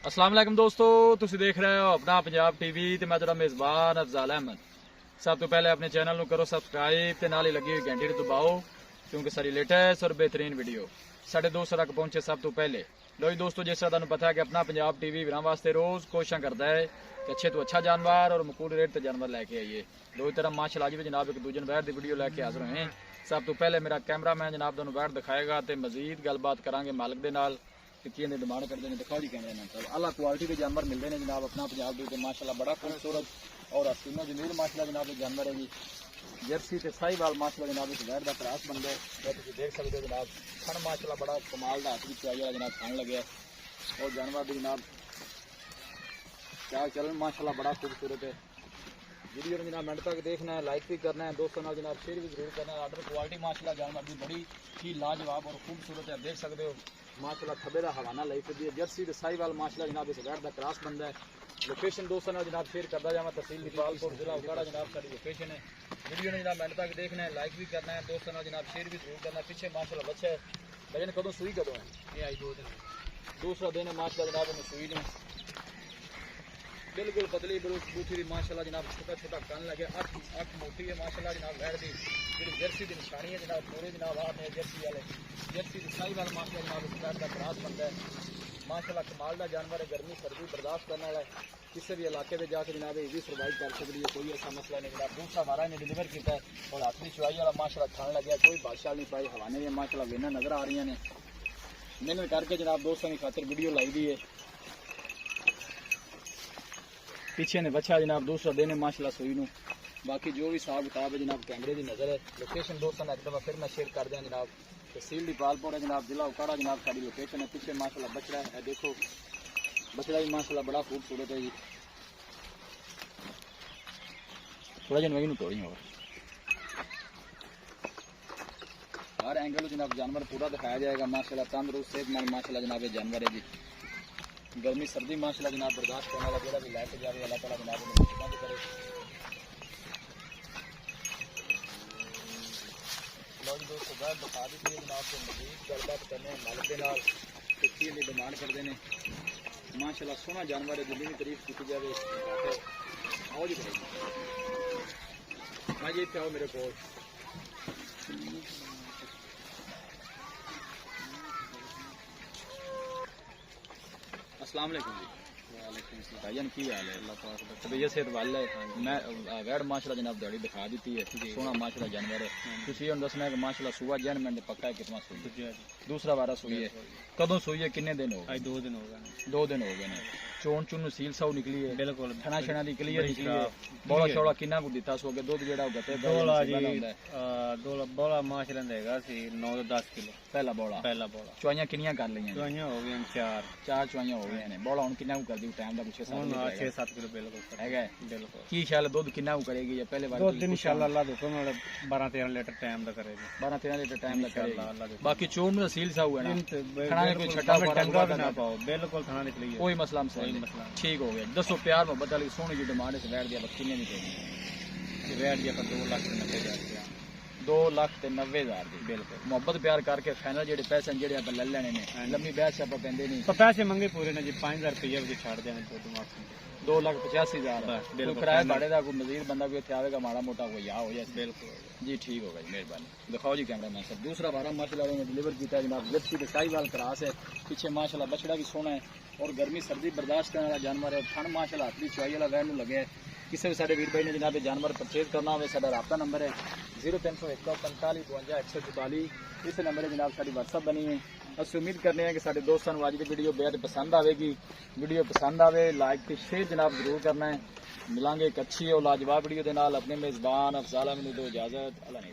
अस्सलाम वालेकुम दोस्तों, तुसी देख रहे हो अपना पंजाब टीवी ते मैं तेरा मेज़बान अफजाल अहमद। सब तो पहले अपने चैनल को करो सबसक्राइब ते नाल ही लगी हुई घंटी दबाओ क्योंकि सारी लेटेस्ट और बेहतरीन वीडियो साढ़े दोस्तों तक पहुंचे सब तो पहले। लो जी दोस्तों, जिस तरह तुहानू पता है कि अपना पंजाब टीवी वीरां वास्ते रोज़ कोशिश करता है कि अच्छे तो अच्छा जानवर और मकूल रेट ते जानवर लैके आइए। दो तरह माशाअल्लाह जी जनाब एक दूजे बैठ की वीडियो लैके हाजिर हुए। सब तो पहले मेरा कैमरा मैन जनाब तुहानू बैठ दिखाएगा तो मजीद गलबात करांगे मालिक दे नाल की डिमांड करते हैं। दिखाओ जी कैमरे में अला क्वालिटी के जानवर मिलते हैं जनाब अपना पंजाब के माशाअल्लाह बड़ा खूबसूरत और हसीनो जमील माशाअल्लाह जनाब जानवर है जी। जर्सी ते साहिवाल माशाअल्लाह जनाब इस वैर का क्रॉस बन गया तुम देख सकते हो जनाब। खन माशाअल्लाह बड़ा कमाल का हाथ भी चुआई वाला जनाब खान लगे और जानवर भी जनाब क्या चलन माशाअल्लाह बड़ा खूबसूरत है। वीडियो जनाब मिनट तक देखना है, लाइक भी करना है, दोस्तों नाल जनाब शेयर भी जरूर करना है। ऑर्डर क्वालिटी माशाअल्लाह जानवर भी बड़ी ही लाजवाब और खूबसूरत है, देख सकते हो माशाअल्लाह खबे का हवाना लाई फिर जर्सी ते साहिवाल माशाअल्लाह जनाब इस वैर का क्रॉस बनता है। लोकेशन दोस्तों नाल जनाब शेयर करता जावा, तहसील दीपालपुर जिला उकाड़ा जनाब सारी लोकेशन है। वीडियो ने जनाब मिनट तक देखना है, लाइक भी करना है, दोस्तों नाल जनाब शेयर भी जरूर करना है। पीछे माशाअल्लाह बच्चा है, वजन कदों सुई कदों है ये आई 2 दिन दूसरा दिन है माशाअल्लाह जनाब इन सुई ने बिल्कुल पतली बूथी माशाअल्लाह जनाब छोटा छोटा कन लगे अख मोटी है माशाअल्लाह जनाब वैर की जी जर्सी की निशानी है जनाब पूरे जनाब आप जर्सी वाले जर्सी साहिवाल माशाअल्लाह जनाब इस वैर का क्रॉस बनता है माशाअल्लाह कमाल का जानवर है। गर्मी सर्दी बर्दाश्त करने वाला है, किसी भी इलाके में जाकर जनाब ये भी सर्वाइव कर सकती है, कोई ऐसा मसला नहीं। जनाब दूसरा हमारा ने डिलीवर किया है और हाथी चुआई वाला माशाअल्लाह खान लगे, कोई बादशाह नहीं पाई हवाने में माशाअल्लाह वेना नजर आ रही ने मेहनत करके जनाब दोस्तों की खातिर वीडियो लाई दी है। पीछे ने बच्चा जनाब दूसरा दिन है माशाअल्लाह सुई नू। बाकी जो भी हिसाब किताब है जनाब कैमरे की नज़र है। लोकेशन दोस्तों ने एक दफ़ा फिर मैं शेयर कर दिया जनाब, तहसील दीपालपुर है जनाब जिला उकाड़ा जनाब सारी लोकेशन है। पीछे माशाअल्लाह बछड़ा है, देखो बछड़ा भी माशाअल्लाह बड़ा खूबसूरत है जी। थोड़ा जन वही तोड़ी और हर एंगल जनाब जानवर पूरा दिखाया जाएगा माशाअल्लाह तंदुरुस्त सेहतमंद माशाअल्लाह जनाब ये जानवर है जी। गर्मी सर्दी माशाअल्लाह जनाब बर्दाश्त करने वाला जो भी लैके जाए अल्लाह ताला जनाब उन्हें करे। लो जी दोस्तों गल बता दी है जनाब को मजीद गलबात करने मालिक के नाल की डिमांड करते हैं माशाअल्लाह सोहना जानवर है, जितनी भी तारीफ की जाए आओ जी भाई जी इतने आओ मेरे को। अस्सलाम वालेकुम जी। भाईजान की हाल है? अल्लाह पाक तबीयत सेहत वाल है। मैं वैड माशाअल्लाह जनाब दाढ़ी दिखा दी है, सोना माशाअल्लाह जानवर है। तुसी हुण दसना है कि माशाअल्लाह सुबह जैन मैंने पक्का है कितना सुई दूसरा वारा सुई है कदों सुई है किन्ने दिन हो गए? 2 दिन हो गए। 2 दिन हो गए ने चोन चुन सील साउ निकली है बिल्कुल थना छना दी क्लियर निकली है। बोला शोला किन्ना को दिता सो के दूध जेड़ा गते बोला जी दोला बोला माशाअल्लाह देगा सी 9 से 10 किलो पहला बोला चुआइयां किन्नियां कर लईयां? चुआइयां हो गईं 4 चुआइयां हो गईं ने। बोला हुन किन्ना को कर दी टाइम दा कुछ 6-7 किलो बिल्कुल हैगा बिल्कुल। की शायद दूध किन्ना को करेगी या पहले बार दूध इंशाल्लाह अल्लाह देखो 12-13 लीटर टाइम दा करेगी 12-13 लीटर टाइम दा करेगी। बाकी चोन में सील सा हुआ है ना खाना कोई छटा डंगा भी ना पाओ बिल्कुल खाना निकली है कोई मसला ठीक हो गया। दसो प्यार मोहब्बत वाली सोहनी जी डिमांड से वैट दिया किन्ने दी देनी वैट दिया 2,90,000 2,90,000 दी बिल्कुल मोहब्बत प्यार करके फाइनल जेडे पैसे जेडे आप ले लेने ने लंबी बहस आप पेंदे नहीं पैसे मंगे पूरे ने जी 5,000 रुपये भी छाड़ देने 2,85,000 किराया भाड़े का कोई मजीद बंदा कोई आएगा माड़ा मोटा कोई आ हो जाए बिल्कुल जी ठीक होगा जी मेहरबानी। दिखाओ जी कैमरा मैन सर दूसरा बारह माशाअल्लाह ने डिलीवर किया जनाब जर्सी के साहिवाल क्रॉस है। पीछे माशाअल्लाह बछड़ा भी सोना है और गर्मी सर्दी बर्दाश्त करने वाला जानवर है। ठंड माशाअल्लाह हाथ की चुआई वाला वैन लगे है। किसी भी साढ़े वीर भाई ने जनाब जानवर परचेज करना हो साढ़ा राब्ता नंबर है 0301 45 52 144 इस नंबर है जनाब साड़ी व्हाट्सअप बनी है। असं उम्मीद करने हैं कि साढ़े दोस्तों को आज की वीडियो बेहद पसंद आएगी। वीडियो पसंद आए लाइक तो शेयर जनाब जरूर करना है। मिलांगे एक अच्छी और लाजवाब वीडियो के नाल। अपने मेज़बान अफजाल अहमद दो इजाजत अल्लाह ने।